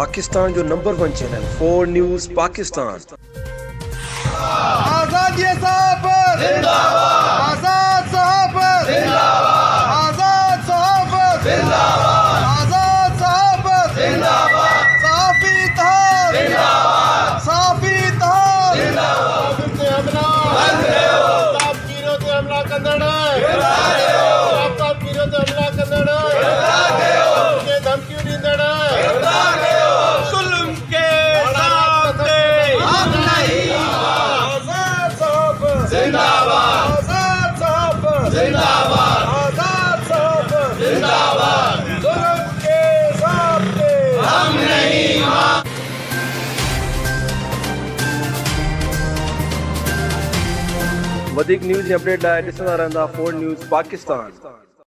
पाकिस्तान जो number 1 channel 4 news Pakistan. आजादी साहब जिंदाबाद, आजाद साहब जिंदाबाद, आजाद साहब जिंदाबाद, आजाद साहब जिंदाबाद, साफी इत्तेहाद जिंदाबाद, साफी इत्तेहाद जिंदाबाद। ते हमला बंद करो, आप कीरो ते हमला कंदड़ गिरफ्तार करो, आप कीरो ते हमला कंदड़ गिरफ्तार करो, के धमकी दींदड़ गिरफ्तार करो, जुल्म के सामने हम नहीं। जिंदाबाद, आजाद साहब जिंदाबाद, आजाद साहब जिंदाबाद, जुल्म के सामने हम नहीं। वधिक न्यूज़ अपडेट लाइ ॾिसंदा रहंदा 4 न्यूज़ पाकिस्तान।